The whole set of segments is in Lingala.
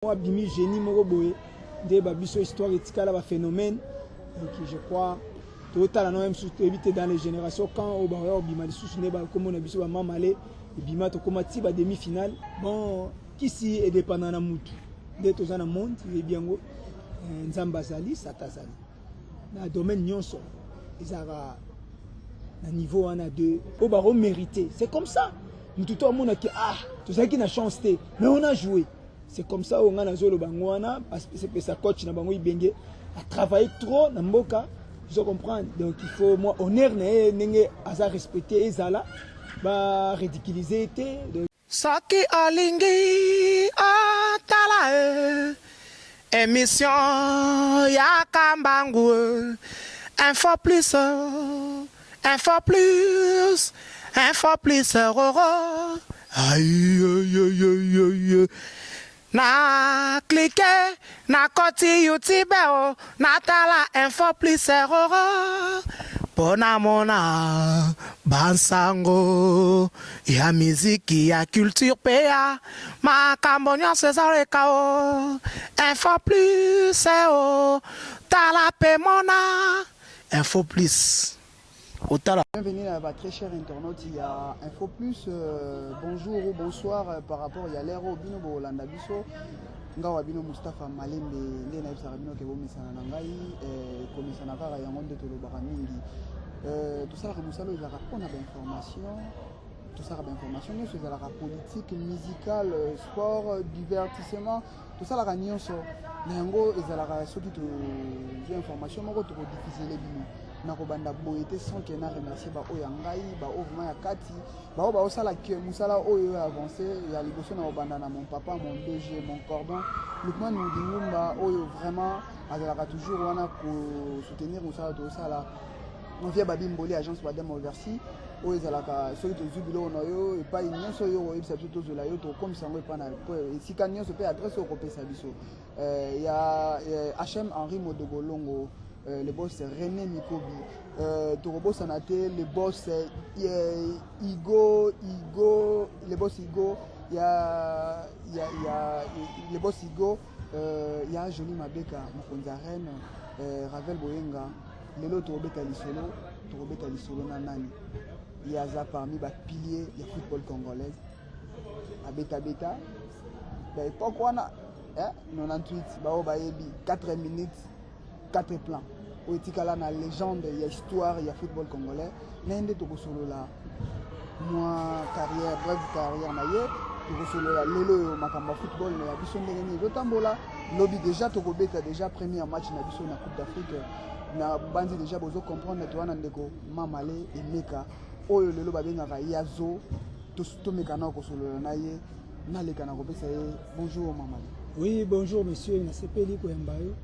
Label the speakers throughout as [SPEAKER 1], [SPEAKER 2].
[SPEAKER 1] Moi, Bimi, génie, Moroboé, des babiso histoire et tika là, phénomène. Donc, je crois, total, non, même si tu évites dans les générations, quand au barrière, Bima, les sous-nés, comme on a vu sur Maman Malé, et Bima, tu commences à demi-finale. Bon, qui est dépendant de la moutou. Dès que tu as un monde, il est bien, Nzambazali, Satazali. Dans le domaine nyonso, ils ont un niveau, on a deux, au barreau mérité. C'est comme ça. Nous, tout le monde a dit, ah, tout ça qui n'a chance, mais on a joué. C'est comme ça on a le bangwana parce que ça coach na bango ibenge a travaillé trop na mboka, je comprends. Donc il faut moi honneur nenge aza respecter ezala ba ridiculiser été
[SPEAKER 2] Saki alingi atala émission ya kambangu info plus aïe aïe aïe aïe na cliquer na koti YouTube na tala info plus pona mona bansango ya miziki ya culture pea makambo nyonso ezaleka info plus tala pe mona info plus otala.
[SPEAKER 3] Bienvenue à votre très cher internaute, il y a Info Plus, bonjour ou bonsoir par rapport à l'ère Bino Bolanda Biso, Ngawa Bino Mustafa Malembe, Lena Sarabino Kebo Misana Nangai, Komisana Kara Yangonde Tolo Baramingi. Tout ça, Ramusalo, il y a on a d'informations, tout ça, d'informations, il y a la politique, musicale, sport, divertissement, tout ça, la réunion sur Nango, il y a la sortie de information, mais on peut diffuser les bino. Nakobanda boyete sans que na remercier ba oyangai ba ovuma ya kati ba ba osala ke musala oyo avancé ya liboso na obanda na mon papa mon DG mon cordon Lukman Mudingumba oyo vraiment azalaka toujours wana ko soutenir musala to sala on vient babimboli agence badem oversi oyo ezalaka soki tozubilo na yo et pas nyonso yo oyebisa biso tozola yo to comme sango epa na esika nyonso pe adresse okopesa biso ya HM Henri Modogolongo. Le boss c'est René Mikobi, Torobo Sanate, le boss c'est Igo, le boss Igo, il y a le boss Igo, il y a Jolie Mabeka, Mokonzaren, Ravel Boyenga, Lelo Torobeta Lisolo Nanani. Il y a ça parmi les piliers du football congolais. À Beta, pourquoi on a 98, 4 minutes. 4 plans. Au Tikala, la légende, il y a histoire, il y a football congolais. N'ende to solo là. Moi carrière, bref carrière naie, to solo là. Lelo makamba football na biso ndengeni zotambola. Lobby déjà to kobeta déjà premier match na biso na Coupe d'Afrique. Na bandi déjà bozo comprendre to wana ndeko Mamale et Meka. Oyo lelo babengaka Yazo. To mekana ko solo na ye. Na leka na kopesa ye. Bonjour Mamale.
[SPEAKER 1] Oui, bonjour monsieur, na sepeli ko yambayo.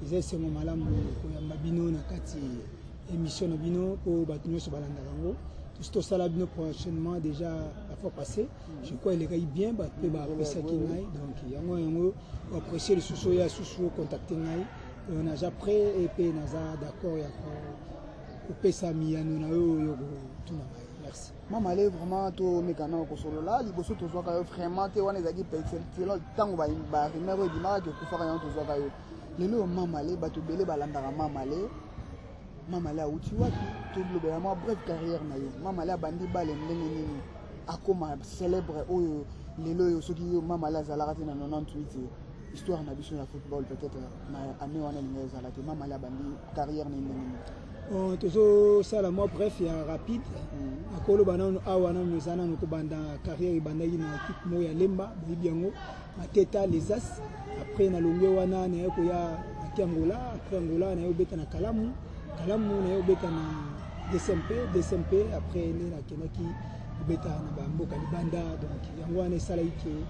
[SPEAKER 1] C'est mon malam pour Mabino na kati émission Nabino pour Batunyo sur Balandarango. Tout ça là prochainement déjà la fois passée. Je crois qu'il est bien battu par apprécier Kinai donc yango apprécier le sous ya sous contacter ngai on a déjà prêt et puis naza d'accord ya ko pesa miyano na yo tout na merci.
[SPEAKER 3] Maman allez vraiment to mekana ko solo là liboso to zoka yo vraiment te wana ezaki perfect tango ba remero di mara ke ku fara yo to zoka yo. Lelo Mamale bato belé balandaka Mamale a uti wapi to global moi bref carrière na yo Mamale a bandi bale ndenge nini akoma célèbre oyo lelo yo soki yo Mamale azalaka te na 98 histoire na biso ya football peut-être na année wana linga ezalaka Mamale a bandi carrière na ndenge nini
[SPEAKER 1] tozo sala moi bref ya rapide akolo banano awana mezana no ko banda carrière bandaki na équipe mo ya Lemba bibiango mateta les as après na longwe wana na yako ya Angola après Angola na yo beta na Kalamu na yo beta na DSMP après ne na kenaki beta na bamboka libanda donc yango wana sala ike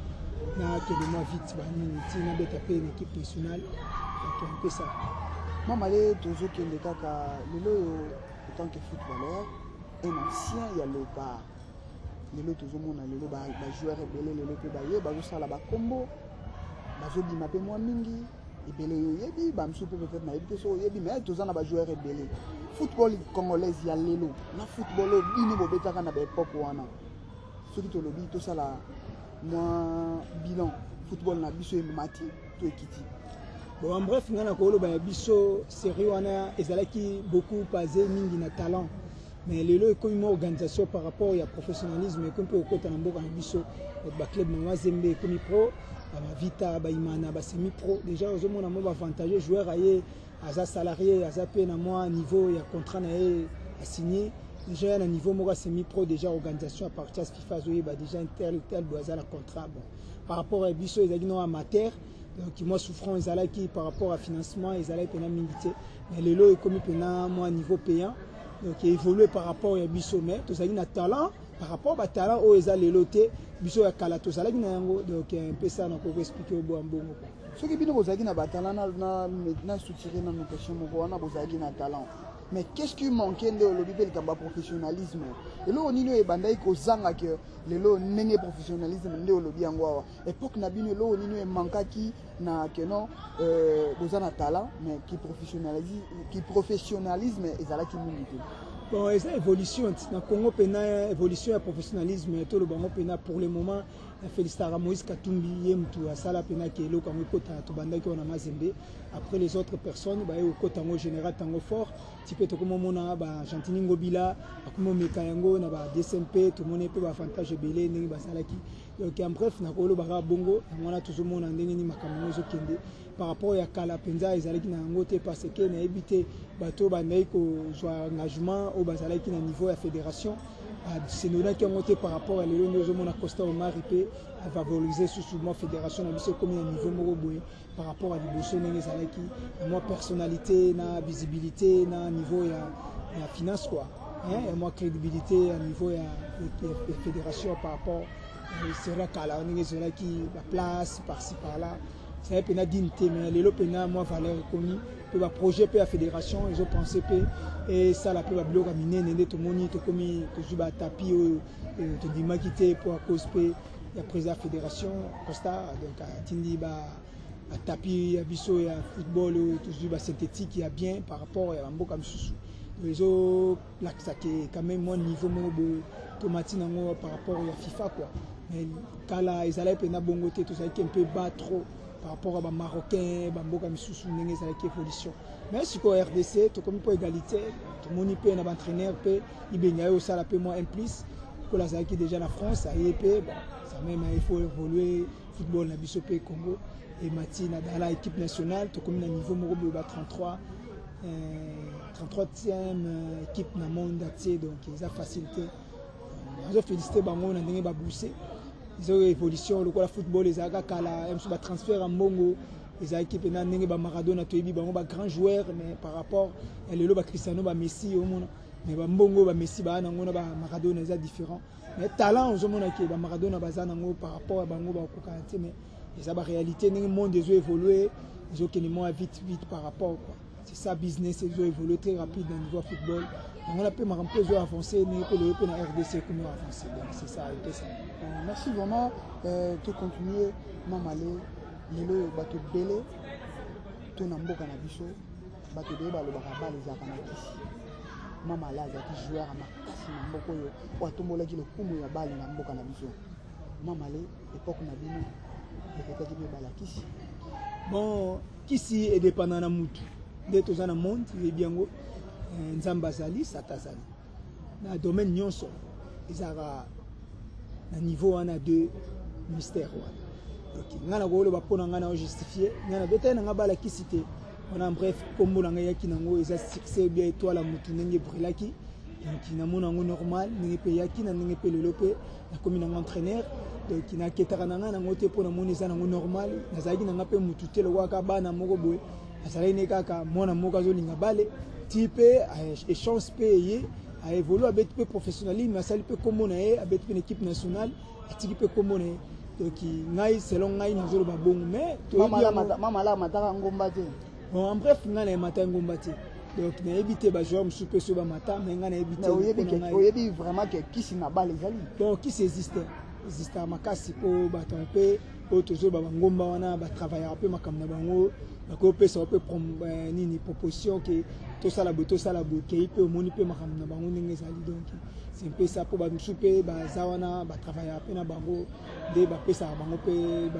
[SPEAKER 1] na que de moi vite bani tina beta pe une équipe nationale donc un peu ça.
[SPEAKER 3] Mamale tozo kende kaka lelo en tant que footballeur un ancien ya Léopard lelo tozo mona lelo ba joueur belé lelo pe ba ye ba sala ba combo bazo bima pe moi mingi ebele yebi ba msu peut-être na yebi so yebi mais tozana ba joueur ebele football congolais ya lelo na football bino bobetaka na ba époque wana soki to lobby to sala moi bilan football na biso mati to ekiti.
[SPEAKER 1] Bon, en bref, ngana kolo ba biso série wana ezalaki beaucoup basé mingi na talent. Mais lelo comme une organisation par rapport au professionnalisme comme peut côté na mboka na biso ba club na Mazembe comme pro, ba Vita, ba Imana, ba semi pro. Déjà aux hommes na avantageux joueur aye aza salarié, aza pe na moi niveau ya contrat na a signé. Déjà na niveau moko semi pro déjà organisation à partir de FIFA zoé ba déjà tel doit avoir contrat. Bon. Par rapport à biso ezali non amateur. Donc moi souffrant ezalaki par rapport à financement ezalaki pena mingité mais lelo ekomi pena moi niveau payant donc évoluer par rapport à biso mais tozali na talent par rapport à talent o eza lelo te biso ya kala tozalaki na yango donc un peu ça na ko expliquer au bo mbongo
[SPEAKER 3] soki bino bozalaki na talent na soutirer na question moko wana bozalaki na talent. Mais qu'est-ce qui manquait de l'objet de professionnalisme? Et là, on y est bandai kozanga que le lo nenge professionnalisme de l'objet angwa. Époque na bino lo on y est manqué qui na que non bozana talent mais qui professionnalisme ezala ki minute.
[SPEAKER 1] Bon, c'est évolution. Na Congo pena évolution et professionnalisme tout le bango pena pour le moment. Félicitations à Moïse Katumbi yemtu asala pena ke lo kango kota to bandaki on a Mazembe. Après les autres personnes ba au kota ngo général tango fort. Type to comme mona ba Gentini Ngobila, comme Mekayango na ba DSMP tout monde peut ba avantage belé ndenge ba salaki. Donc en bref na ko lo ba bongo on a toujours mona ndenge ni makambo zo kende. Par rapport à Kala Penza ezalaki na ngo te parce que na éviter bato bandai ko joa engagement au bazalaki na niveau ya fédération. C'est nous qui ont été par rapport à l'élo nous Costa Omar IP va valoriser sous-souvent fédération na biso comme un niveau moroboy par rapport à l'évolution des alaki moi personnalité na visibilité na niveau ya finance quoi hein et moi crédibilité à niveau ya fédération par rapport c'est là Kala on est qui la place par-ci par-là c'est pena dignité mais l'élo pena moi valeur reconnue peut ba projet peut la fédération ils ont pensé peu et ça la peut ba bloc aminer nende to moni to komi to juba tapis to dima quitter pour à cause pe ya président fédération Costa donc tindi ba tapis ya biso ya football to juba synthétique ya bien par rapport à mboka msusu les autres là ça qui quand même mon niveau mo to matina ngo par rapport à FIFA quoi mais kala ezala pena bongo te to ça qui un peu bas trop par rapport à Marocains, Bamboka Missoussou, Nenges avec évolution. Mais si au RDC, tout comme pour égalité, tout le monde peut un entraîneur, il y a aussi la moins un plus, pour la qui déjà la France, ça y est, bon, ça même il faut évoluer, football, la Bissopé Congo, et Matina dans l'équipe nationale, tout comme le niveau Morobo 33e équipe dans le monde entier, donc ils ont facilité. Ils ont félicité Bango, on a donné Baboussé. Ils ont évolution, le football, les aga kala, ils ont transfert en Mongo, les équipes na ndenge ba Maradona to yebi bango ba grand joueur mais par rapport à le ba Cristiano ba Messi au monde mais ba Mbongo ba Messi ba na ngona ba Maradona c'est différent mais talent aux monde qui ba Maradona ba za ngo par rapport à bango ba kokante mais ça ba réalité ndenge monde ils ont évolué ils ont kenimo vite par rapport quoi c'est ça business ils ont évolué très rapide dans niveau football on a pu marquer jouer avancer mais que le na RDC comme avancer donc c'est ça et ça.
[SPEAKER 3] Merci vraiment de continuer Mamalé lelo bato belé to na mboka na biso bato belé balobaka bale za kana kisi Mamalé azaki joueur makasi na mboko yo watombolaki le kumu ya bale na mboka na biso Mamalé époque na bino ekataki be bala kisi
[SPEAKER 1] bon kisi est dépendant na mutu de tozana monde et bien go nzamba zali satazali na domaine nyonso ezara na niveau wana de mystère wana ok ngana ko lo ba pona ngana justifier ngana beta na ngabala kisite on a bref kombo na ngayaki nango eza succès bien étoile mutu ndenge brillaki donc na mona ngo normal ndenge pe yaki na ndenge pe lelope na komi na entraîneur donc na ketaka na ngana ngote pona mona eza nango normal na zaki na ngape mutu te lo waka bana moko boy azali ne kaka mona moko zo linga bale type échange payé a évolué avec peu professionnalisme mais ça peut comme on est avec une équipe nationale et peut comme on est donc ngai selon ngai nazolo ba bon mais
[SPEAKER 3] mama la mataka ngomba te
[SPEAKER 1] bon en bref ngana mataka ngomba te donc na éviter ba joueur super sur ba mata mais ngana éviter
[SPEAKER 3] oyebi vraiment que qui si na balle ezali
[SPEAKER 1] bon qui existe makasi po ba tempé otozo ba ngomba wana ba travailler peu makamna bango ko pesa pe nini proposition que tout ça la boue qui peut moni pe makamna bango ndenge ezali donc c'est un peu ça pour ba msupe ba zawana ba travailler peu na bango de ba pesa bango pe ba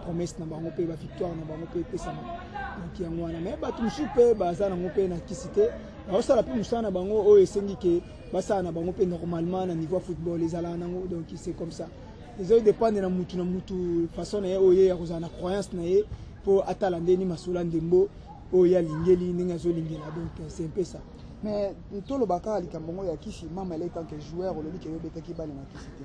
[SPEAKER 1] promesse na bango pe ba victoire na bango pe pesa donc yango wana mais ba msupe ba za na ngo pe na kisite ba sala pe musana bango o esengi ke ba sa na bango pe normalement na niveau football les ala nango donc c'est comme ça les autres dépendent na mutu façon na oye ya kozana croyance na ye pour atalande ni masula ndembo oya lingeli ninga zo lingela donc c'est un peu ça
[SPEAKER 3] mais tout le baka likambo ya kisi mama elle tant que joueur le biki yobeta ki bale na kisi te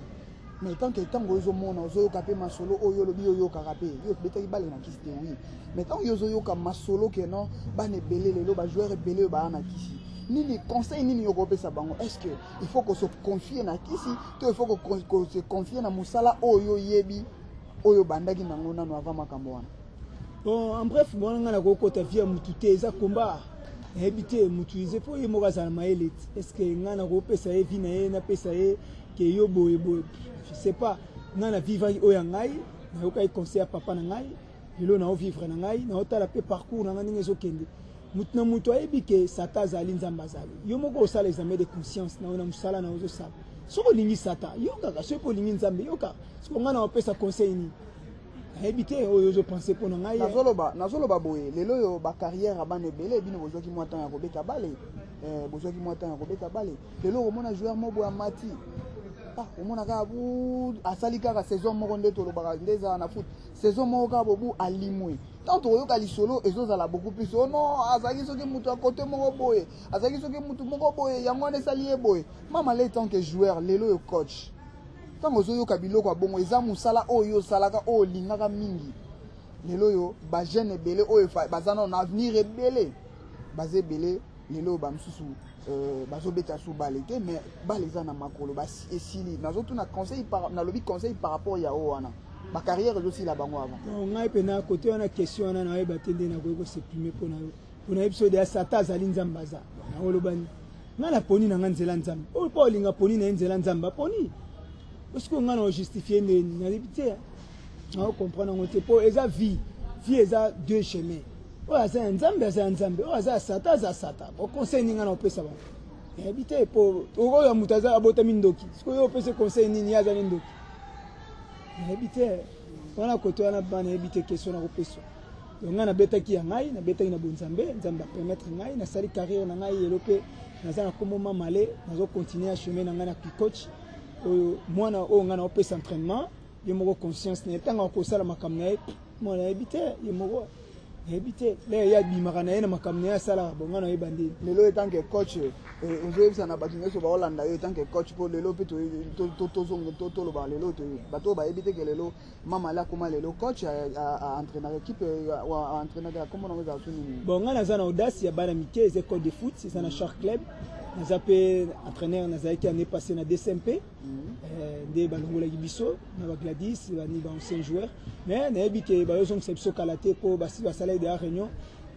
[SPEAKER 3] mais tant que tango zo mona ozo kapé masolo oyo lobi oyo karapé yo beta ki bale na kisi te oui mais tant yo zo yo ka masolo que non ba ne belé lelo ba joueur belé ba na kisi nini conseil nini yo kopesa bango est-ce que il faut qu'on se confie na kisi to il faut qu'on se confie na musala oyo yebi oyo bandaki nango nanu avant makambo wana.
[SPEAKER 1] Bon en bref bon nga na ko ta vie mutu te za combat habité mutu ize po ye moka za maele est-ce que nga na ko pesa ye vie na ye na pesa ye ke yo boye je sais pas nga na vivre oya ngai na yo kai conseil papa na ngai lelo na o vivre na ngai na otala pe parcours na nga ngezo kende mutu na mutu ayebi ke sata azali nzamba azali yo moko osala examen de conscience na musala na ozo sala soko lingi sata yo kaka soko lingi nzambe yo kaka soko nga na opesa conseil ni habité oyo je pensais pour na ngai
[SPEAKER 3] nazoloba boye lelo yo ba carrière abane belé bino bozoki mwata ya kobeta bale bozoki mwata ya kobeta bale lelo omona joueur mobo ya mati omona ka bu asali kaka saison moko nde tolobaka ndeza na foot saison moko ka bobu alimwe tant oyoka lisolo ezozala beaucoup plus oh non azali soki mutu à côté moko boye azali soki mutu moko boye yango ne sali boye mama le tant que joueur lelo yo coach tant ozoyoka biloko bongo eza musala oyo salaka o lingaka mingi lelo yo ba jeune belé oyo bazana na avenir ebele bazé belé lelo ba msusu bazobeta sous balé mais balé za na makolo ba esili nazotu na conseil par na lobby conseil par rapport ya wana ma carrière aussi la bango avant
[SPEAKER 1] ngai pe na côté wana question na na ba tende na ko s'exprimer pour na on a episode ya sata zali nzambaza na olobani na la poni na nzela nzambe o pa olinga poni na nzela nzamba poni parce que on a justifié na libité on comprend on te po eza vie eza deux chemins o asa nzambe o asa sata o conseil ninga na opesa ba habité po o ya mutaza abota mindoki siko yo opesa conseil nini ya za mindoki habité wana koto wana bana habité question na opesa donc nga na betaki ya ngai na betaki na bonzambe nzamba permettre ngai na sali carrière na ngai elope na za na komo mamale nazo continuer à chemin na ngai na coach mwana o nga na opesa entraînement ye moko conscience na tanga ko sala makamna ye mwana habité ye moko habité le ya bimaka na ye na makamna ya sala bonga na ye bandi
[SPEAKER 3] lelo etant que coach ozoyebisa na bato nyonso baolanda yo etant que coach po lelo pe tozongo toloba lelo bato bayebite ke lelo mama la koma lelo coach a entraîner équipe a entraîner comment on va asuni
[SPEAKER 1] bon nga na za na audace ya bana mike ez école de foot c'est ça na Shark Club naza pe entraîneur naza ki année passée na DCMP de balongola biso na ba Gladys bani ba ancien joueur mais na ebike ba yo zong sepso kalate po basi ba sala de réunion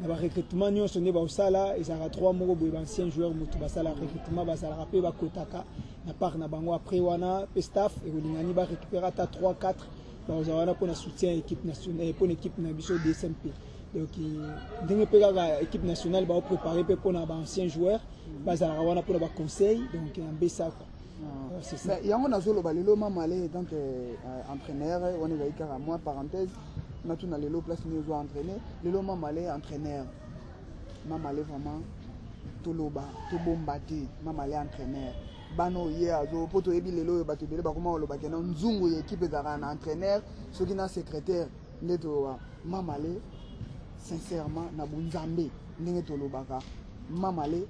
[SPEAKER 1] na ba recrutement nyo sonné ba osala ezara 3 moko boy ba ancien joueur mutu ba sala recrutement ba sala rapé ba kotaka na part na bango après wana pe staff et olingani ba récupérer ta 3 4 ba ozana pour na soutien équipe nationale pour l'équipe na biso DCMP donc ndenge pe ka équipe nationale ba préparer pe pour na ba ancien joueur ba sala wana pour ba conseil donc en besa quoi.
[SPEAKER 3] C'est ça. Il y a un azolo balelo mamale donc entraîneur on est avec moi parenthèse na tuna lelo place nous zo entraîner lelo mamale entraîneur mamale vraiment toloba to bombati mamale entraîneur bano ye azo poto ebi lelo bato bele ba koma oloba kena nzungu équipe za na entraîneur soki na secrétaire ndeto mamale sincèrement na bunzambe ndenge tolobaka mamale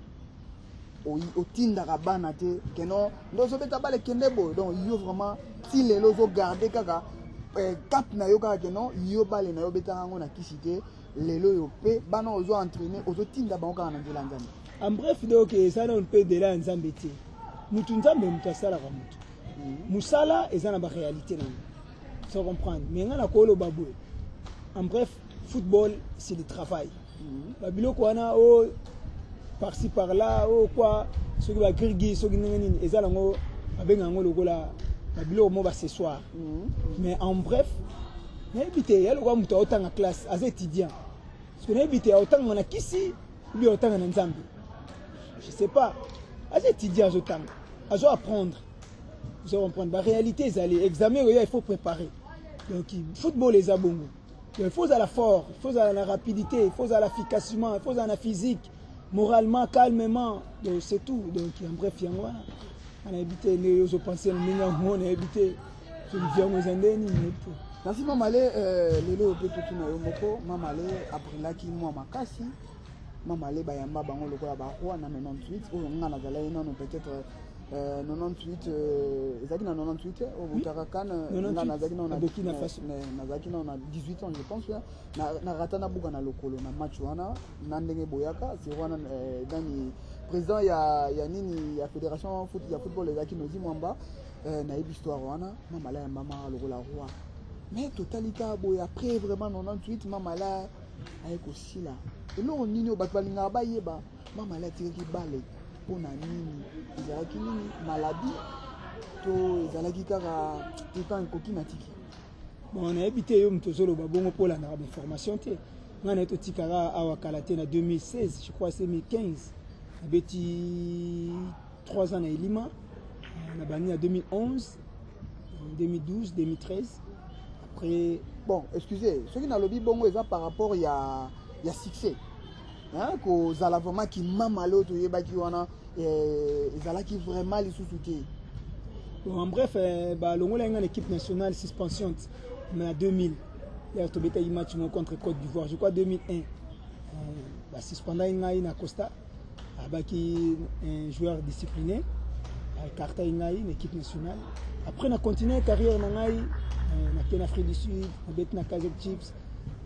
[SPEAKER 3] au tindaka bana te keno ndozo beta bale kendebo donc yo vraiment si les lozo garder kaka cap na yo kaka keno yo bale na yo beta ngo na kisite lelo yo pe bana ozo entraîner ozo tinda bango kaka na nzela nzambe
[SPEAKER 1] en bref donc ça on peut de la nzambe te mutu nzambe mutu asala ka mutu musala eza na ba réalité na ça comprendre mais ngana ko lo babwe en bref football c'est le travail babiloko wana o par-ci par-là ou quoi ceux qui va griguer ceux qui n'ont et ça là-haut avec un logo là babilo mo ba ce soir mais en bref nayebi te ya lokwa moto aotanga classe aza étudiant parce que nayebi te aotanga na kisi ou bien aotanga na nzambe je sais pas aza étudiant azotanga azo apprendre vous allez comprendre la réalité ezali examen il faut préparer donc football eza bongo il faut à la force il faut à la rapidité il faut à l'efficacement il faut à la physique moralement calmement donc c'est tout donc en bref yango wana on a évité ne zo penser ninga on a évité je viens aux andeni
[SPEAKER 3] Merci Mamale, lelo pe tout na yomoko Mamale aprilaki moi makasi Mamale bayamba bango lokola ba roi na 98 oyo ngana zala ina no peut-être 98 ezaki na 98 au Butarakan ngana zaki na
[SPEAKER 1] Burkina Faso
[SPEAKER 3] na zaki na 18 ans je pense na ratana buka na lokolo na match wana na ndenge boyaka c'est wana dani président ya nini ya fédération ya football ezaki nozi mwamba na histoire wana Mamala yamba ma lokola roi. Mais totalika boy après vraiment 98 Mamala avec aussi là et là on nini batbalinga bayeba Mamala tiraki balé pona nini ezalaki nini maladie to ezalaki kaka temps koki na tiki
[SPEAKER 1] bon on a habité yo mtozolo babongo pola na information te ngana to tikara awa kalaté na 2016 je crois c'est 2015 abeti 3 ans na Elima na bani en 2011 2012 2013. Après...
[SPEAKER 3] Bon, excusez, ce qui n'a lobby bongo est par rapport il y a succès. Hein, que zala vraiment qui mamalo to yeba ki wana zala qui vraiment les sous-soutés.
[SPEAKER 1] Bon, en bref, bah longola une équipe nationale suspension mais à 2000. Il y a to beta match contre Côte d'Ivoire, je crois 2001. Bah suspendant une Costa abaki un joueur discipliné Carta une équipe nationale. Après on a continué carrière na en Afrique du Sud, on a Kaiser Chiefs,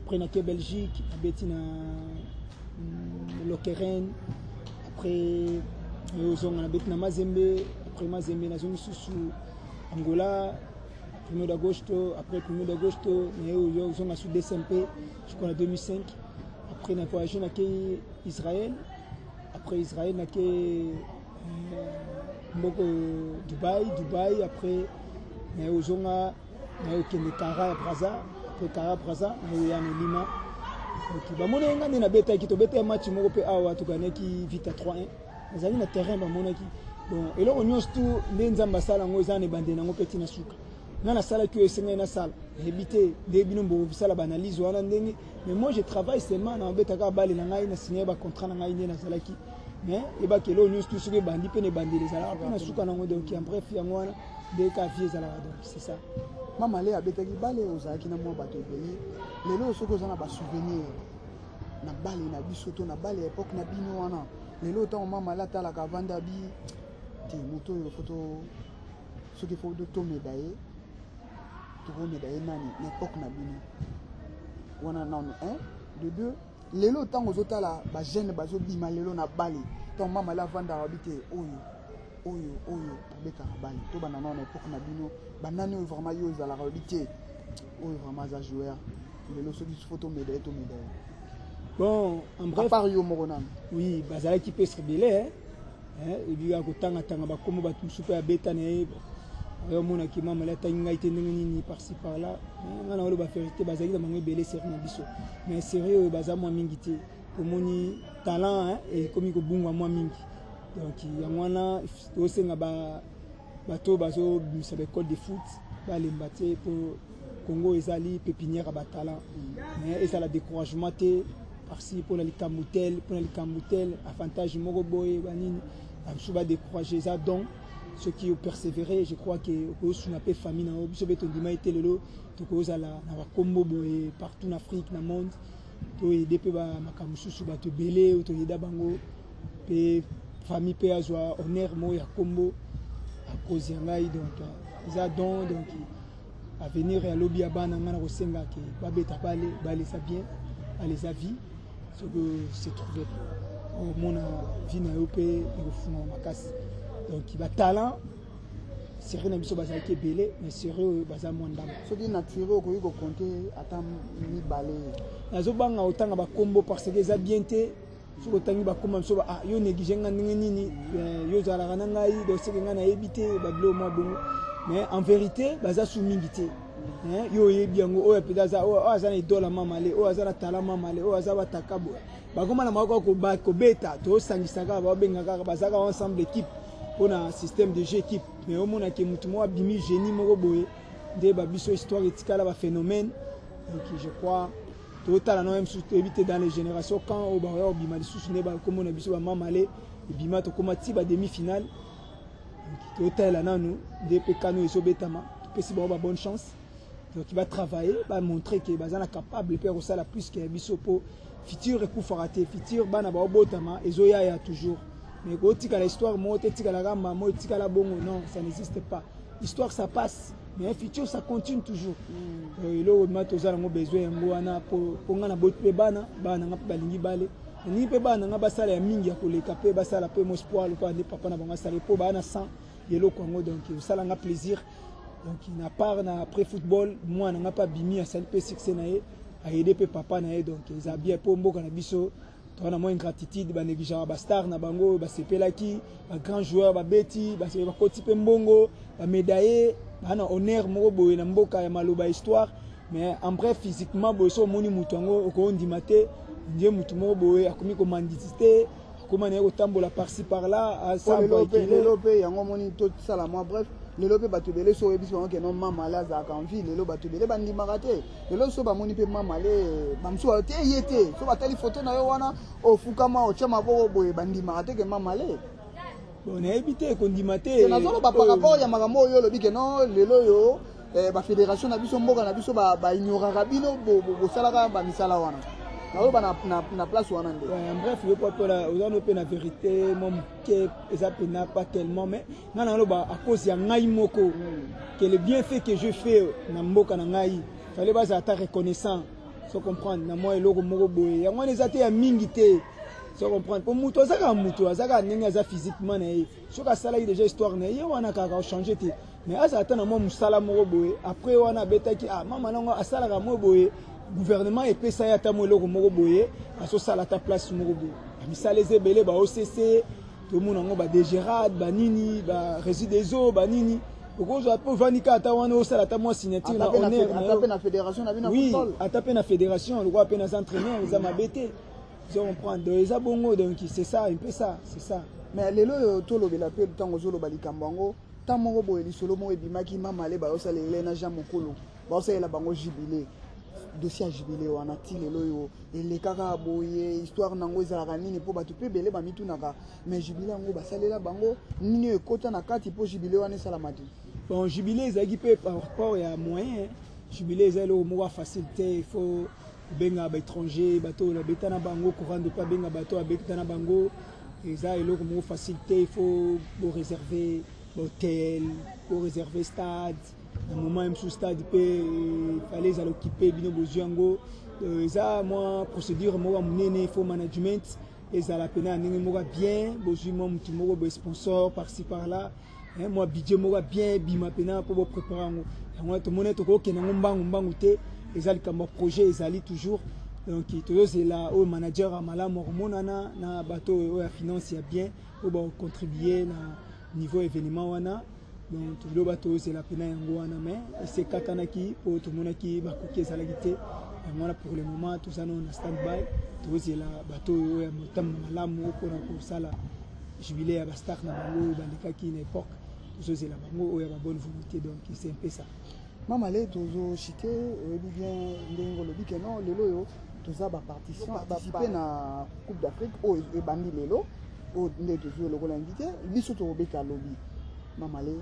[SPEAKER 1] après on a Belgique, on a Lokeren, après on a Mazembe, après Mazembe na zone sous Angola, 1er d'agosto, après 1er d'agosto, on a sous DSMP jusqu'en 2005, après on a voyagé à Israël, après Israël on a Dubaï, après on a Kara Braza, après Kara Braza, on a Lima. Donc, on a beta qui a match awa to gagner qui vite à 3-1. On a un terrain bon et là on a tout les ambassadeurs ngo za ne bande na ngo petit na suka. Na sala qui est na sala. Éviter des binombo sala banalise wana ndenge. Mais moi je travaille seulement na beta ka bale na ngai na signer ba contrat na ngai na sala ki. Mais et ba que là on a tout sur bandi pe ne bandi les ala na suka na ngo donc en bref yango wana des cas vieux ala donc c'est ça.
[SPEAKER 3] Mamale abetaki bale ozaki na mwa bato pays lelo soko za na ba souvenir na bale na biso to na bale époque na bino wana lelo tant Mamale atala ka vanda bi ti moto yo photo soki faut de to médaille nani na époque na bino wana non un de deux lelo tant ozotala ba jeune bazo bima lelo na bale tant Mamale avanda habité oyo abeka bale to bana na époque na bino banani vraiment yo za habité oyo vraiment za joueur lelo soki photo médaille to médaille.
[SPEAKER 1] Bon, en bref,
[SPEAKER 3] à part yo moronam
[SPEAKER 1] oui bazala qui peut se rebeller et bien ko tanga ba komo ba tusupe ya beta ne yo mona ki Mamale tanga ite nini par-ci par-là ngana wolo ba vérité bazali na mango belé sérieux na biso mais sérieux baza moi mingi te komoni talent et komi ko bungwa moi mingi donc yangwana to senga bato bazo bisa école de foot ba lembate pour Congo ezali pépinière ba talent mais et ça la découragement te par-ci pour la likambutel avantage moko boy banini amsuba décourager ça donc ceux qui ont persévéré je crois que au na pe famille na biso beto ndima été lelo to ko za la na ba combo boy partout en Afrique na monde to aider pe ba makamususu ba te belé to yeda bango pe famille pe azwa honneur mo ya combo à cause ngai donc ça donc à venir à lobby abana ngana ko senga ke ba beta balé ça bien les avis ce que c'est trouvé au mon vie na yope et au fond makas donc il va talent sérieux na biso bazali ke belé mais sérieux baza mondam
[SPEAKER 3] ce qui naturel ko yiko compter atam ni balé
[SPEAKER 1] nazo banga otanga ba combo parce que ça bien té sur otangi ba combo so ah yo négligé ngani nini yo zala kana ngai do se ngana éviter ba blo mo bon mais en vérité baza sous mingité yo yebi yango oyo pedaza oyo azana idola mamale oyo azana tala mamale oyo azaba takabo bakoma na mako ko beta to sangisaka ba bengaka bazaka ensemble équipe pour un système de jeu équipe mais au monde qui mutu mo bimi génie moko boye nde ba biso histoire etikala ba phénomène donc je crois total na même surtout éviter dans les générations quand au ba bima lisusu ne ba comme on a biso ba mamale bima to koma ti ba demi-finale donc total na nous DP Kano eso betama que si ba bonne chance donc il va travailler va montrer que bazana capable faire ça la plus que biso pour futur et coup faraté futur bana ba botama ezoya ya toujours mais quand tu as l'histoire moi tu as la gamba moi tu as la bongo non ça n'existe pas l'histoire ça passe mais le futur ça continue toujours et là on a tous nos besoins ngwana pour ngana bote bana ngapa balingi bale ni pe bana ngaba sala ya mingi ya koleka pe basala pe mo espoir le quoi ne papa na banga sala po bana 100 yelo Congo donc ça nga plaisir donc il n'a pas na après football moi na pas bimi à sala pe succès na ye a aider pe papa na ye donc ils a bien po mboka na biso to na moins gratitude ba négligeant ba star na bango ba sepelaki ba grand joueur ba beti ba koti pe mbongo ba médaillé bana honneur moko boye na mboka ya maloba histoire mais en bref physiquement boye so moni mutu ngo ko ndimate ndiye mutu moko boye akomi ko mandicité akoma na ko tambola par-ci par-là à ça
[SPEAKER 3] lelopé yango moni to sala moi bref lelopé batubele so ebiso que non mama la za kan vie lelo batubele bandimaka te lelo so ba moni pe mama le bamso te yete so batali photo na yo wana ofukama ochama boko boye bandimaka te ke mama le
[SPEAKER 1] bon na éviter ko ndimate
[SPEAKER 3] na zolo ba par rapport ya makambo yo lobi ke non lelo yo ba fédération na biso mboka na biso ba ignoraka bino bo salaka ba misala wana na place wana nde
[SPEAKER 1] bref yo pas la on peut la vérité mon que ça pena pas tellement mais ngana lo ba à cause ya ngai moko que le bienfait que je fais na mboka na ngai fallait ba ça ta reconnaissant so comprendre na moi eloko moko boye ya ngwana ezate ya mingi te so comprendre pour muto azaka ndenge za physiquement na ye so ka sala déjà histoire na ye wana ka changer te mais asa atana mo musala moko boye après wana betaki mama nango asala ka mo boye gouvernement et pesa ya tamo eloko moko boye aso sala ta place moko boye misala ezebele ba OCC to mona ngo ba Dégérade ba nini ba résidus des eaux ba nini okozo apo vanika ata wana osala ta mo signature na honneur
[SPEAKER 3] atape na fédération na bina football
[SPEAKER 1] oui atape na fédération le roi pe na entraîneur ils a mabete ils vont prendre ils a bongo donc c'est ça un peu ça c'est ça
[SPEAKER 3] mais lelo to lobela pe tango zo lobali kambango tamo boye lisolo mo ebimaki mama le ba osala Elena Jean Mokolo ba osala bango jubilé dossier jubilé wana ti lelo yo ele kaka boye histoire nango ezalaka nini po bato pe bele bamitunaka mais jubilé yango basalela bango nini ekota na kati po jubilé wana esalamati
[SPEAKER 1] bon jubilé ezalaki pe par rapport ya moyen jubilé ezali eloko moko facilité il faut benga ba étranger bato la beta na bango courant de pas benga bato abeta na bango eza eloko moko facilité il faut réserver hôtel pour réserver stade un moment même sous stade il fallait les occuper bino boziango ça moi procédure moi monene il faut management et ça la peine ndenge moi bien bozui moi mutu moko bo sponsor par-ci par-là moi budget moi bien bima pena pour préparer ngo yango to monene to ko kenango mbangu te ezali comme projet ezali toujours donc toujours c'est là au manager amala mormonana na bateau au finance ya bien au ba contribuer na niveau événement wana donc tout le bateau c'est la pena yango wana mais c'est kakanaki pour tout monde qui ba koki ezala gité voilà pour le moment tout ça non stand by toujours c'est la bateau ya motam malamu pour ça la jubilé ya bastar na bango bandika ki na époque toujours c'est la bango ya ba bonne volonté donc c'est un peu ça
[SPEAKER 3] mama le tozo chité bien ndenge lobi que non lelo yo toza ba participer na Coupe d'Afrique o e bandi lelo o ndé tozo lokola invité biso to beka lobi mama le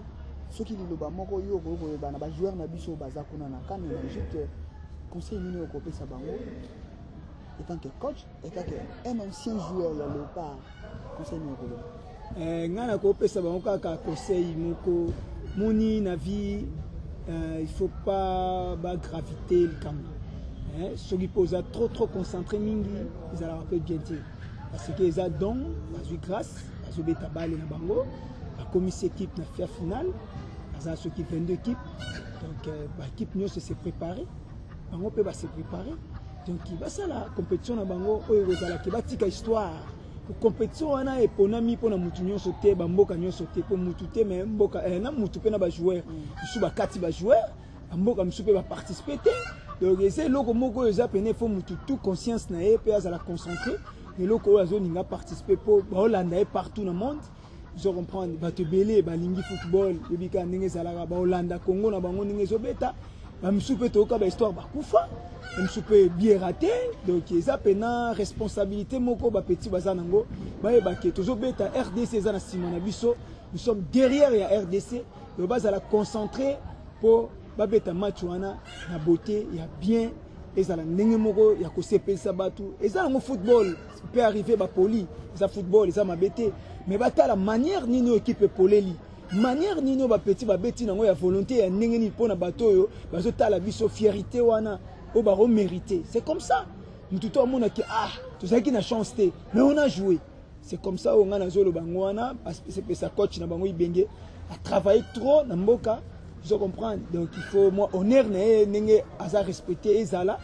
[SPEAKER 3] soki liloba moko yo ko bana ba joueur na biso baza kuna na CAN na Égypte conseil nini o kopesa bango étant que coach et que un ancien joueur ya Léopard conseil nini ko
[SPEAKER 1] ngana kopesa bango kaka conseil moko moni na vie il faut pas graviter le camp. Ceux qui posent trop concentré mingi, ils allaient rappeler bien dire. Parce que ils ont donc, ils ont grâce, ils ont bêta balle na bango, la commission équipe na faire finale, ils ont ceux qui 22 équipes, donc l'équipe nous s'est préparée, bango peut se préparer, donc il va ça la compétition na bango, ils allaient qui batika histoire. Compétition wana eponami pona mutu nyonso te ba mboka nyonso te po mutu te mais mboka na mutu pe na ba joueur su ba kati ba joueur mboka misupe ba participer donc c'est loko moko eza pene faut mutu tout conscience na ye pe azala concentré mais loko azo ninga participer pour ba Hollande partout dans le monde je comprends bato belé ba lingi football bibika ndenge zalaka ba Hollande Congo na bango ndenge zobeta ba misupe toka ba histoire ba kufa misupe bien raté donc eza pena responsabilité moko ba petit bazanango ba yebake tozobeta RDC eza na sima na biso nous sommes derrière ya RDC le bazala concentré pour babeta match wana na beauté ya bien ezala ndenge moko ya kosepelisa batu ezala ngo football peut arriver ba poli eza football eza mabete mais bata la manière nini équipe poleli manière nini ba petit ba beti nango ya volonté ya ndenge ni pona bato yo bazota la biso fierté wana o ba mériter c'est comme ça nous tout le monde qui tout ça qui na chance té mais on a joué c'est comme ça on a zolo bango wana parce que c'est ça coach na bango ibenge a travaillé trop na mboka. Je comprends. Donc il faut moi honneur n'enge asa respecter ezala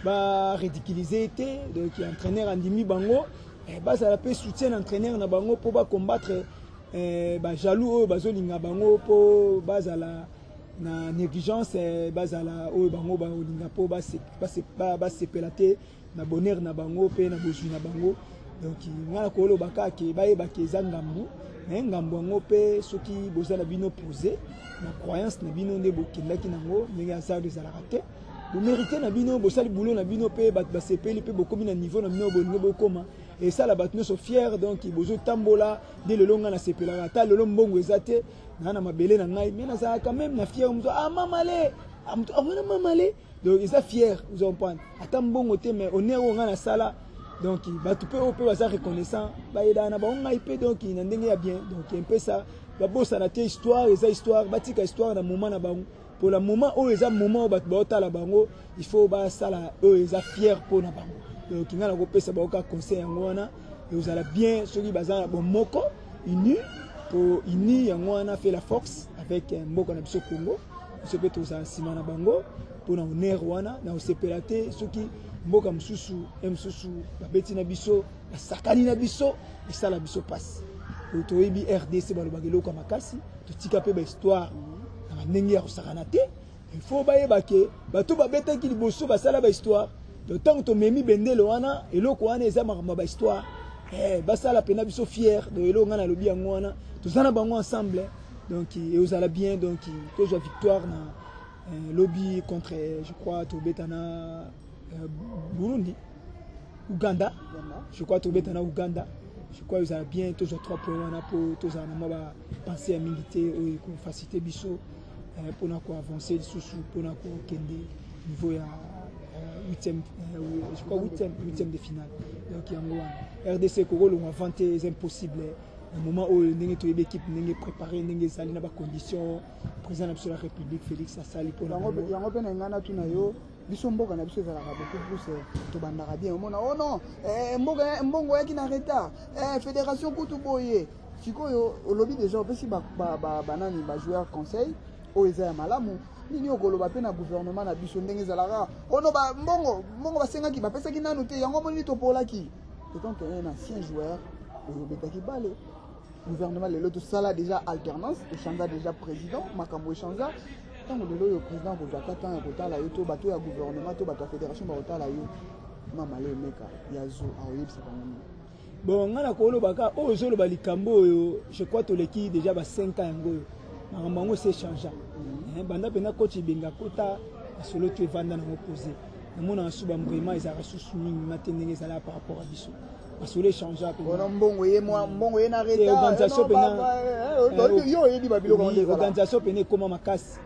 [SPEAKER 1] ba ridiculiser donc entraîneur andimi bango ba ça peut soutien entraîneur na bango pour ba combattre ba jaloux bazolinga bango pour bazala na négligence bazala o bango ba olinga pour ba sepelate na bonheur na bango pe na bozwi na bango donc ngala ko lo baka ke ba yeba ke zangambu ngambo ngo pe soki bozala bino posé na croyance na bino nde bokendaki nango ndenge azar de la raté vous méritez na bino bosali boulot na bino pe ba sepeli pe bokomi na niveau na bino bolingo bokoma et ça la batno so fier donc bozo tambola de le longa na sepela ata le mbongo ezate na mabele na ngai mais na ça quand même na fier mzo mamale amto amona mamale donc ils sont fiers vous comprenez ata mbongo te mais honneur nga na sala donc batu pe o pe baza reconnaissant ba eda na ba ngai pe donc na ndenge ya bien donc un peu ça ba bossa na te histoire eza histoire batika histoire na moment na bango pour le moment où eza moment bat ba la bango il faut ba sala eux eza fier pour na bango donc ngana ko pesa ba ka conseil yango wana et vous allez bien soki baza bon moko uni pour uni yango wana fait la force avec moko na biso Congo ce peut tous sima na bango pour na honneur wana na osepelate soki mboka msusu babeti na biso basakani na biso esala biso passe toyebi RDC balobakelo kwa makasi totika pe ba histoire na ndenge ya kosakana te il faut bayeba ke bato babetaki liboso basala ba histoire tant to memi bendelo wana eloko wana eza makambo ba histoire basala pena biso fier de eloko ngana lobi yango wana tozana bango ensemble donc et aux ala bien donc toujours victoire na lobby contre je crois tobetana Burundi, Ouganda, je crois que Ouganda, je crois qu'ils ont bien toujours 3 points pour tous les penser à militer ou faciliter biso pour nous avancer sous pour nous kende niveau ya 8e je crois 8e de finale donc en RDC Congo l'ont inventé c'est impossible au moment où l'équipe n'est préparée n'est salée dans les conditions président de la République Félix Assali pour nous biso mboka na biso ezalaka beaucoup plus tobandaka bien omona oh non mboka mbongo yaki na retard fédération kutu boye sikoyo olobi déjà opesi banani bajoueur conseil oyo eza ya malamu nini okoloba pe na gouvernement na biso ndenge ezalaka ono mbongo basengaki bapesaki nanu te yango moni topolaki donc un ancien joueur oyobetaki bale gouvernement lelo tosala déjà alternance echanga déjà président makambo echanga tant que le président Bozaka tant que kotala yo to bato ya gouvernement to bato ya fédération ba kotala yo mama le meka yazo aoyebisa bango bon ngana ko lo baka o zo lo balikambo yo je crois to leki déjà ba 5 ans yango makambo ngo c'est changeant banda pena coach benga kota solo tu vanda na opposé mona suba vraiment ils a reçu mingi matendenge sala par rapport à biso parce que les changeants mbongo ye na retard organisation pena yo yebi babilo ko organisation pena koma makasi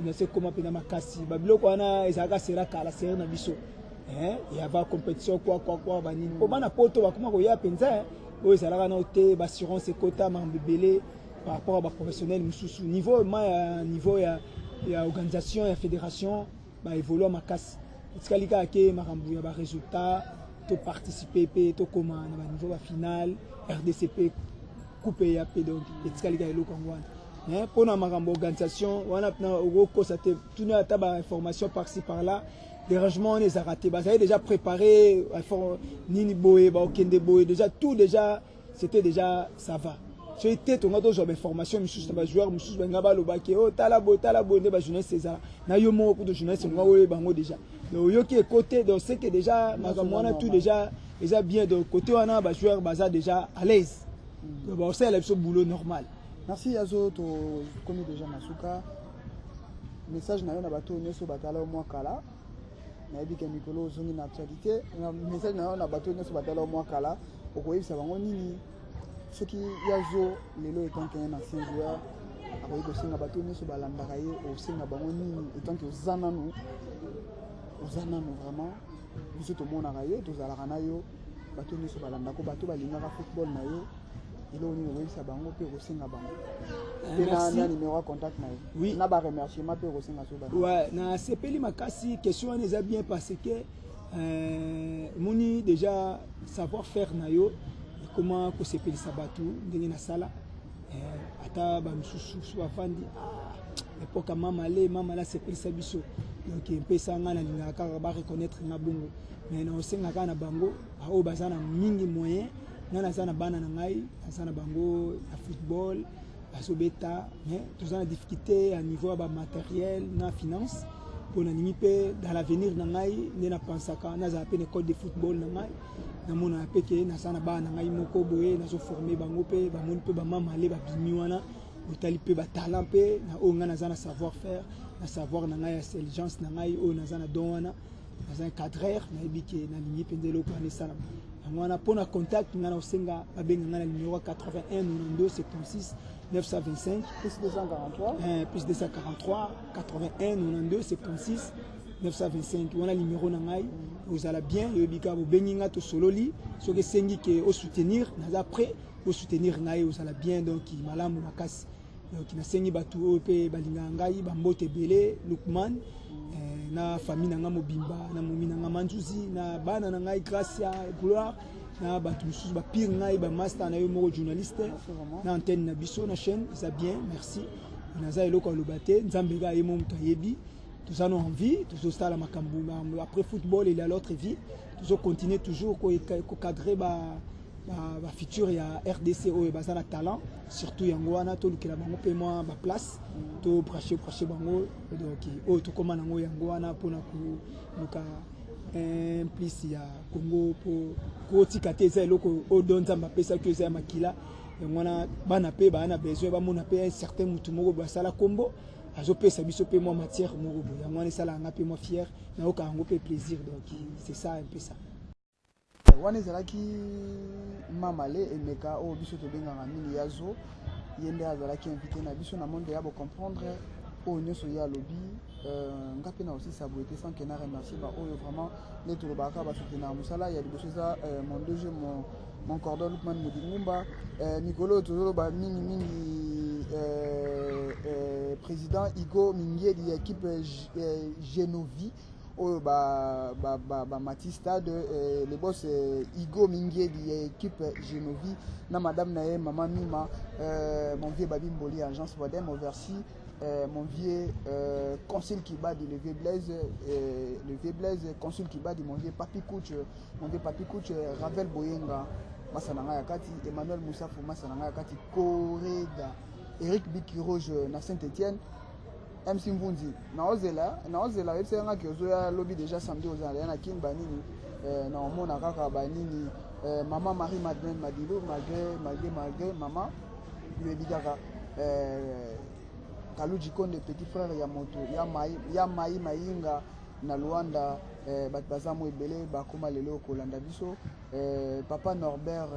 [SPEAKER 1] ne sait comment pena makasi babilo ko na ezaka sera kala sera na biso il y avait compétition quoi bani ko bana poto ba kuma ko ya penza o ezalaka na ote ba assurance quota mambebele par rapport à ba professionnel mususu niveau ya organisation ya fédération ba évoluer makasi tskalika ke makambu ya ba résultat to participer pe to koma na ba niveau ba final RDCP coupe ya pe donc tskalika eloko ngwana pour la organisation, on a constaté toute information par-ci par-là. Dérangement, on les a ratés. Vous avez déjà préparé, Nini Boé, Okende Boé, déjà tout déjà, c'était déjà ça va. so ite tonga to zoba information misusu na joueur misusu benga ba lobaki o tala bo nde ba journaliste César na yo mo ko to journaliste ngwa oyo bango déjà donc yo ki côté donc c'est que déjà makamwana tout déjà bien de côté wana ba joueur baza déjà à l'aise donc ba c'est le boulot normal.
[SPEAKER 3] Merci Yazo to komi déjà Masuka message na yo na bato nyoso batala au moins kala na yebi ke mikolo zongi na actualité na message na yo na bato nyoso batala au moins kala okoyebisa bango nini soki Yazo lelo étant qu'un ancien joueur akoyi kosenga bato nyoso balandaka ye osenga bango nini étant que ozananu vraiment biso tomonaka yo tozalaka na yo bato nyoso balandako bato balingaka football na yo ilo nini okoyebisa bango mpe kosenga bango
[SPEAKER 1] merci
[SPEAKER 3] na numéro ya contact na yo
[SPEAKER 1] oui
[SPEAKER 3] na ba remerciement mpe kosenga so bango
[SPEAKER 1] ouais na sepeli makasi question wana eza bien parce que moni déjà savoir faire na yo comment kosepelisa bato ndenge na sala ata bamisusu so bafandi epoka mama la sepelisa biso donc mpesa nga nalingaka kaka bareconnaître nga bongo mais naosengaka na bango oyo baza na mingi moyen nga naza na bana na ngai naza na bango ya football bazobeta mais toza na difficulté à niveau ya bamatériel na finance mpo nalingi mpe dans l'avenir na ngai nde napansaka nazala mpe na école de football na ngai namonaka mpe ke naza na bana na ngai moko boye nazoforme bango mpe bamoni mpe bamamale babimi wana otali mpe batalent mpe na oyo ngai naza na savoir faire na savoir na ngai ya intelligence na ngai oyo naza na don wana naza un cadreur nayebi ke nalingi mpe nde eloko wana esalama yango wana mpo na contact ngai na osenga babenga ngai na numéro 81 92 76 925
[SPEAKER 3] plus 243
[SPEAKER 1] plus 243 81 92 76 925 wana numéro na ngai ozala bien yoyebi kaka bobengi nga tosololi soki esengi ke osoutenir naza prêt osoutenir ngai ozala bien donc malamu makasi donc nasengi bato oyo mpe balingaka ngai bambote ebele Lukman na famille na nga mobimba na momi na nga manzuzi na bana na ngai Gracia Gloire na bato mosusu bapire ngai bamaster na yo moko journaliste na antenne na biso na chaîne eza bien merci naza eloko aloba te nzambe ga ye mo moto ayebi toza na envie tozosala makambo après football il y a l'autre vie tozocontinue toujours kokadre bafuture ya RDC oyo baza na talent surtout yango wana tolukela bango mpe mwa baplace to brache bango donc oyo tokóma nango yango wana mpona koluka implice ya Congo mpo kotika te eza eloko oyo do nzambe apesaki eza ya makila yango wana bana mpe baa na besoin bamona mpe un certain mutu moko basala kombo azopesa biso mpe mwa matière moko boye yango wana esalaka nga mpe mwa fier nayoka yango mpe plaisir donc c'est ça un peu ça
[SPEAKER 3] wana ezalaki mamale emeka oyo biso tobengaka mingi Yazo ye nde azalaki invité na biso na monde ya bocomprendre oyo nyonso ye alobi nga mpe na aussi saboye te sans ke na remercie baoyo vraiment nde tolobaka basoutenaka mosala ya liboso eza mon DG mon cordon Lukman Modingumba mikolo oyo tozoloba mingi président Igo Mingiedi ya équipe Genovi oyo bamati stade le boss Igo Mingiedi ya équipe Genovi na madame na ye mama Mima mon vieux Babimboli agence Wadem Oversi mon vieux consul Kibadi le vieux Blaise consul Kibadi mon vieux Papi Couch Ravel Boyenga Masananga Yakati Emmanuel Moussafu Masananga Yakati Koreda Eric Bikiroge na Saint-Étienne MC Mvundi naozela website ki ozoya lobby déjà samedi ozala na kin banini na omona kaka banini maman Marie Madeleine Madilo malgré maman yebikaka Kaluji Konde petit frère ya moto ya mai mayinga na Luanda baza mo ebele bakoma lelo kolanda biso papa Norbert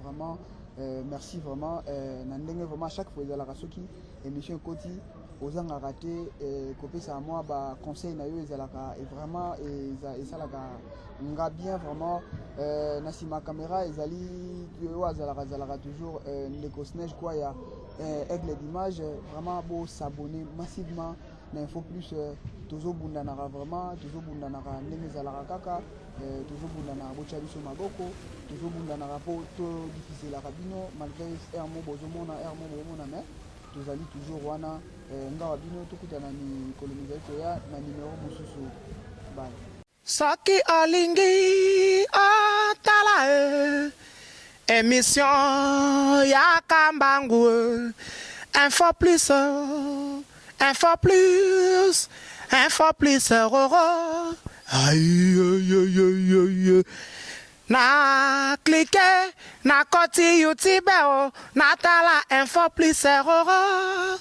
[SPEAKER 3] vraiment merci vraiment na ndenge vraiment chaque fois ezalaka soki émission koti ozanga raté kopesa moi ba conseil na yo ezalaka et vraiment esalaka nga bien vraiment na sima caméra ezali yo azalaka toujours ndeko Snage quoi ya aigle d'image vraiment beau s'abonner massivement na info plus tozobundanaka vraiment tozobundanaka ndenge ezalaka kaka tozobundanaka botya biso maboko tozobundanaka mpo todifiselaka bino malgré air mo bozomona mais tozali toujours wana ngawa bino tokutana ni koloniser toya na numéro mosusu bye
[SPEAKER 2] soki olingi otala Émission ya Kambangu. Info plus, info plus, info plus, roro. Aïe, aïe, aïe, aïe, aïe. Na cliquer, na koti YouTube, na tala info plus, roro.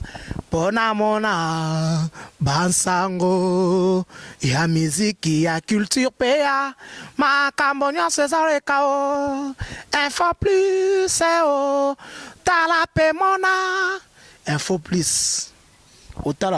[SPEAKER 2] Pona mona, bansango, ya miziki, ya culture pea, ma cambonien César kao, info plus, tala pe mona, info plus, au tala.